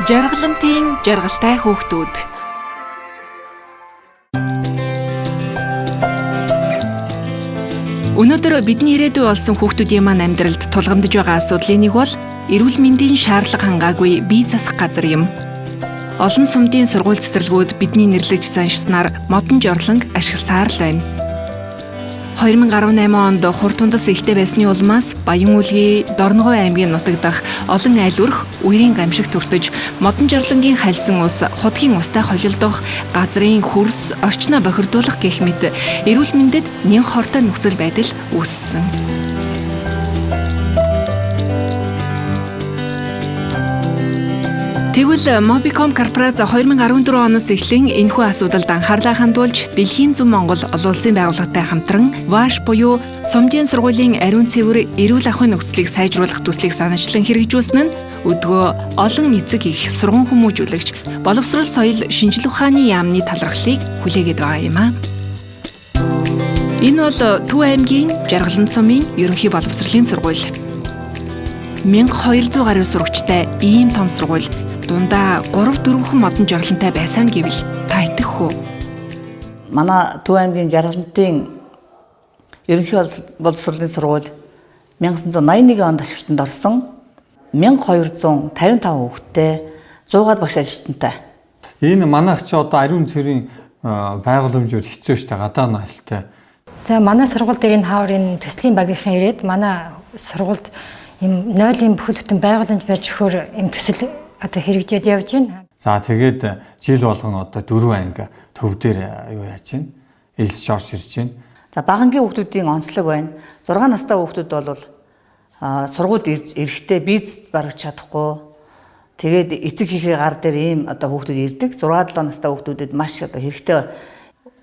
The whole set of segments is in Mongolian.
Жаргалантын жаргалтай хүүхдүүд. Өнөөдөр бидний ирээдүй болсон хүүхдүүдийн маань амьдралд тулгамдж байгаа асуудлын нэг бол эрүүл мэндийн шаардлага хангаагүй бие засах газар юм. Олон сумдын сургууль цэцэрлэгүүд бидний нэрлэж заншснаар модон жорлонг ашигласаар л байна. 2018 онд хур тундас ихтэй байсны улмаас Баян-Үлгий, Дорногов аймгийн нутаг дахь олон айл өрх үерийн гамшигт хүртэж модон жорлонгийн хальсан ус, худгийн устай холилдох, газрын хөрс, орчноо бохирдуулах гэх мэт эрүүл мэндэд нэн хортой нөхцөл байдал үүссэн. Тэгвэл Mobicom корпорац 2014 оноос эхлэн энэхүү асуудалд анхаарлаа хандуулж Дэлхийн зүүн Монгол олон улсын байгууллагатай хамтран ВАШ буюу Сумдын сургуулийн ариун цэвэр эрүүл ахуйн нөхцөлийг сайжруулах төслийг санаачлан хэрэгжүүлсэн нь өдгөө олон эцэг их сургууль хүмүүжүүлэгч боловсрол соёл шинжлэх ухааны яамны талархлыг хүлээгээд байгаа юм а. Энэ бол Төв аймгийн Жаргалан сумын ерөнхий боловсролын сургууль. 1200 гаруй сурагчтай ийм том сургууль дундаа 3-4 хүн модон жорлонтой байсан гэвэл та итгэх үү? Манай Төв аймгийн Жаргалантын ерөнхий боловсролын сургууль 1981 онд ашиглалтанд орсон 1255 хүүхэдтэй 100-аад багш ажилтнтай. Энэ манайх ч одоо ариун цэврийн байгууламжууд хэцүү штэ гадаа ноёлтой. За манай сургууль дээр энэ хааврын төслийн багийнхан ирээд манай сургуульд ийм нойлын бүхэл бүтэн байгууламж байж өгөхөөр ийм төсөл одоо хэрэгжээд явж байна. За тэгээд жил болгон одоо 4 анги төв дээр юу яаж байна? Элсж орж ирж байна. За багангийн хүүхдүүдийн онцлог байна. 6 настай хүүхдүүд бол сургуульд ирэхдээ биз баргаж чадахгүй. Тэгээд эцэг хийхээ гар дээр ийм одоо хүүхдүүд ирдэг. 6-7 настай хүүхдүүдэд маш одоо хэрэгтэй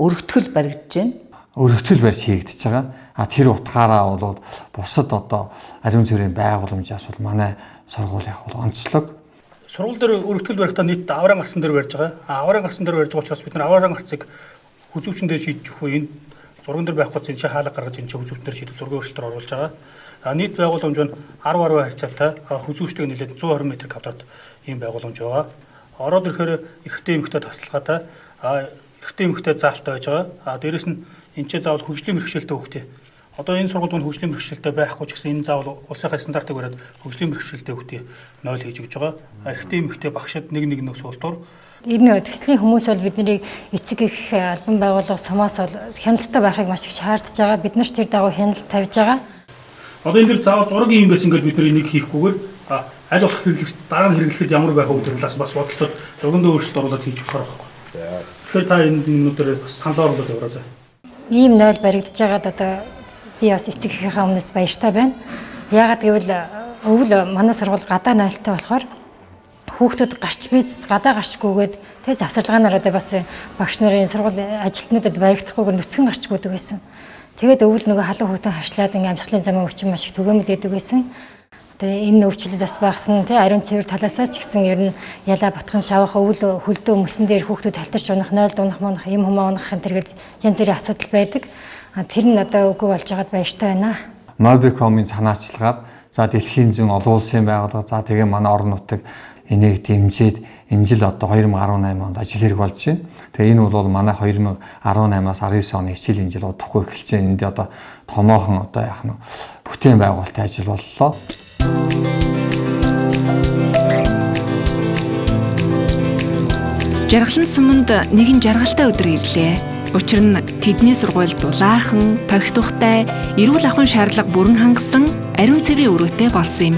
өргөтгөл баригдаж байна. Өргөтгөл барьж хийгдэж байгаа. Тэр утгаараа бол бусад одоо ариун цэврийн байгууламжаас бол манай сургуулийнх бол онцлог. Сургууль дээр өргөтгөл барихтаа нийт аврын гарсан дээр барьж байгаа. Аврын гарсан дээр барьж байгаа учраас бид нар аврын гарцыг хүзүүчэндээ шийдэж өгөх үе энэ зурган дээр байхгүй чинь хаалга гаргаж энэ хүзүүчнээр шийдэх зургийн өршөлтөөр оруулж байгаа. Нийт байгууламж нь 10 гаруй харьцаатай хүзүүчтэйг нийлээд 120 м квадрат ийм байгууламж байгаа. Ороод ирэхээр эрэгтэй эмэгтэй тасалгаатай эрэгтэй эмэгтэй заалтай байж байгаа. Дээрэс нь энэ ч заавал хөгжлийн бэрхшээлтэй хүүхдээ. Одоо энэ сургуульд хөгжлийн бэрхшээлтэй байхгүй ч гэсэн энэ заавал улсынхаа стандартыг бариад хөгжлийн бэрхшээлтэй хүүхдээ 0 хийж өгч байгаа. Эрэгтэй эмэгтэй багшид нэг суултуур. Энэ төслийн хүмүүс бол бидний эцэг их албан байгууллага сумаас бол хяналттай байхыг маш их шаардж байгаа. Бид нар ч тэр дагуу хяналт тавьж байгаа. Одоо энэ дэр заавал зураг юм байсан гэж бид нар энийг хийхгүйгээр аль болох дараа нь хэрэглэхэд ямар байх вэ гэдэг талаас бас бодолцоод зурганд өөрчлөлт оруулаад хийж өгөх хэрэгтэй. Тэгэхээр та энэ юмнуудаар санал оруулаад яваарай. Ийм 0 баригдаж байгаад одоо би бас эцэг эхийнхээ өмнөөс баяртай байна. Яагаад гэвэл өвөл манай сургууль гадаа нойлтой болохоор хүүхдүүд гарч биз гадаа гарчгүйгээд тэг завсарлагаанаар одоо бас багш нарын сургууль ажилтнуудад баригдахгүйгээр нүцгэн гарчгүйдэг байсан. Тэгээд өвөл нөгөө халуун хүүтэн харшлаад ингээм амьсгалын замын өвчин маш их түгээмэл гэдэг байсан. Одоо энэ өвчлөл бас багсан тий ариун цэвэр талаасаа ч гэсэн ер нь ялаа батхан шавах өвөл хөлдөө мөсөн дээр хүүхдүүд халтарч унах, нойл дунах мунах, юм хумаа унах энэ төргээд янз бүрийн асуудал байдаг. Тэр нь одоо үгүй болж байгаад баяртай байна. Mobicom-ын санаачлагаар за Дэлхийн зүүн олон улсын байгууллага за тэгээ манай орон нутаг энийг дэмжиж энэ жил одоо 2018 онд ажил хэрэг болж байна. Тэгээ энэ бол манай 2018-аас 19 оны хичээлийн жил удахгүй эхэлж байна. Энд одоо томоохон одоо яах нь бүтээн байгуулалтын ажил боллоо. Жаргалан суманд нэгэн жаргалтай өдөр ирлээ. Учир нь тэдний сургууль дулаахан, тохитухтай, эрүүл ахуйн шаардлага бүрэн хангасан ариун цэврийн өрөөтэй болсон юм.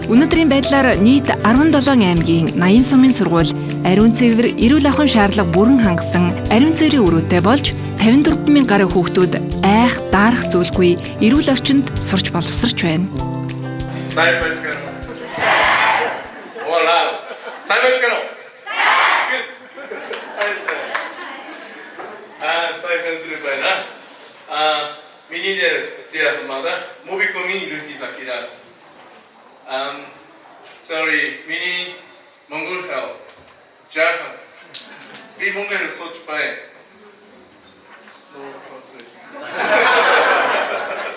Өнөөдрийн байдлаар нийт 17 аймгийн 80 сумын сургууль ариун цэвэр эрүүл ахуйн шаардлага бүрэн хангасан ариун цэврийн өрөөтэй болж 54,000 гаруй хүүхдүүд айх даарах зүйлгүй эрүүл орчинд сурч боловсрч байна. Sorry, mini Mongol hell. Jahan. We Mongol search by.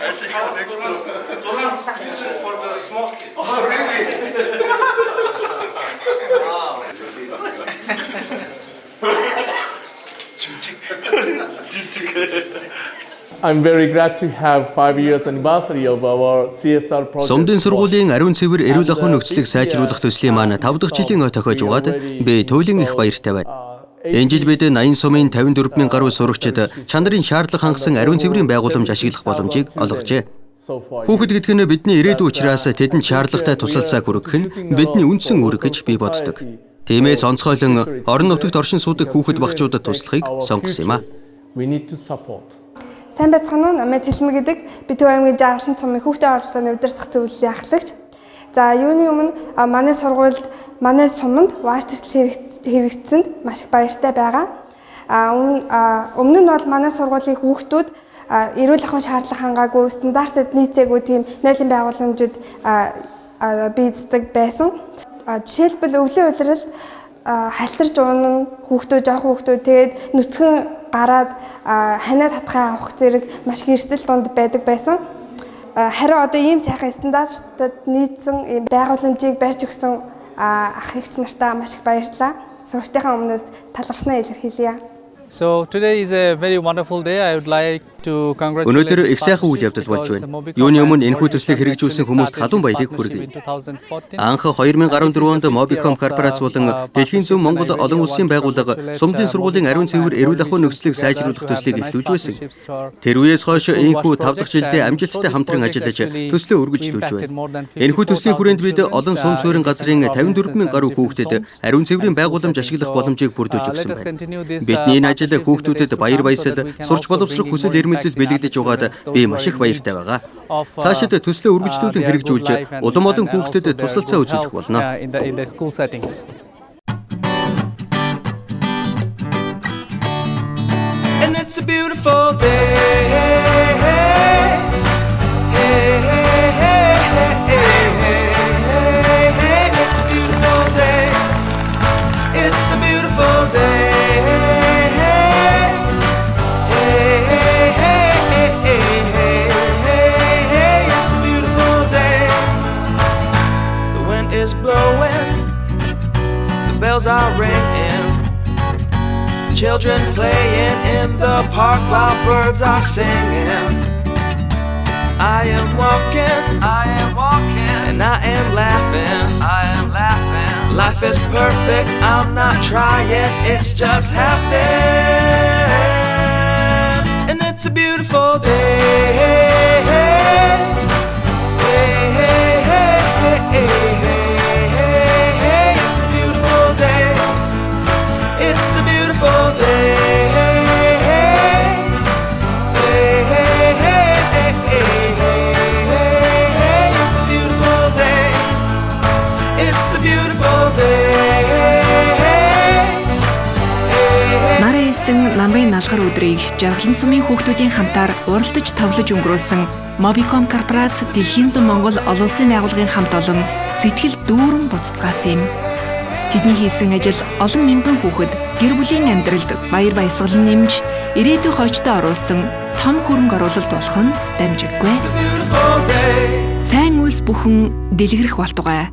Actually, next to this is for the small kids. Oh, really? I'm very glad to have 5 years anniversary of our CSR project. Сумдын сургуулийн ариун цэвэр эрүүл ахуйн нөхцөлийг сайжруулах төслийн маань 5 дахь жилийн ой тохиож угаад би туйлын их баяртай байна. Энэ жил бид 80 сумын 54,000 гаруй сурагчид чанарын шаардлага хангасан ариун цэврийн байгууламж ашиглах боломжийг олгожээ. Хүүхэд гэдэг нь бидний ирээдүйн учраас тэдэнд шаардлагатай тусалцааг хүргэх нь бидний үндсэн үүрэг гэж би боддог. Тиймээс онцгойлон орон нутагт оршин суудаг хүүхэд багчуудад туслахыг сонгосон юм а. We need to support. Сайн байцгаана уу? Намайг Цэлмэг гэдэг. Би Төв аймгийн Жаргалан цумын хүүхдийн оролцооны удирдах зөвлөлийн ахлагч. За юуны өмнө манай сургуульд манай суманд вааш төсөл хэрэгжсэнд маш их баяртай байгаа. Өмнө нь бол манай сургуулийн хүүхдүүд эрүүл ахуйн шаардлага хангаагүй стандартад нийцээгүй тийм нойлын байгууламжид биездэг байсан. Жишээлбэл өвлийн улирал халтарж уунан хүүхдүүд жоох хүүхдүүд тэгээд нүцгэн гараад ханаа татхаа авах зэрэг маш их эрсдэл дунд байдаг байсан. Харин одоо ийм сайхан стандартад нийцсэн ийм байгууламжийг барьж өгсөн ах эгч нартаа маш их баярлалаа. Сурагчдынхаа өмнөөс талархснаа илэрхийлье. So today is a very wonderful day. I would like to congratulate. Өнөөдөр их сайхан үйл явдал болж байна. Юуны өмнө энэхүү төслийг хэрэгжүүлсэн хүмүүст халуун баярыг хүргэе. Анх 2014 онд Mobicom корпорац болон Дэлхийн зүүн Монгол олон улсын байгууллага сумдын сургуулийн ариун цэвэр эрүүл ахуйн нөхцөлийг сайжруулах төслийг эхлүүлж байсан. Тэр үеэс хойш энэхүү 5 дахь жилдээ амжилттай хамтран ажиллаж төслөө үргэлжлүүлж байна. Энэхүү төслийн хүрээнд бид олон сум суурин газрын 54,000 гаруй хүүхдэд ариун цэврийн байгууламж ашиглах боломжийг бүрдүүлж өгсөн байна. Бидний ажил хүүхдүүдэд баяр баясгал, сурч боловсрох хүсэл эрмэлзэл бэлэгдэж угаад би маш их баяртай байгаа. Цаашид төслөө үргэлжлүүлэн хэрэгжүүлж улам олон хүүхдэд тусалцаа үзүүлэх болно. And it's a beautiful day. It's a beautiful day. It's a beautiful day. Are ringing, children playing in the park while birds are singing. I am walking, and I am laughing, Life is perfect, I'm not trying, it's just happening. And it's a beautiful day. Намрын налгар өдрийг Жаргалан сумын хүүхдүүдийн хамтаар уралдаж тоглож өнгөрүүлсэн Mobicom корпорац Дэлхийн зүүн Монгол олон улсын байгууллагын хамт олон сэтгэл дүүрэн буцацгаасан юм. Тэдний хийсэн ажил олон мянган хүүхэд гэр бүлийн амьдралд баяр баясгал нэмж ирээдүйн хойчтой оруулсан том хөрөнгө оруулалт болох нь дамжиггүй. Сайн үйлс бүхэн дэлгэрэх болтугай.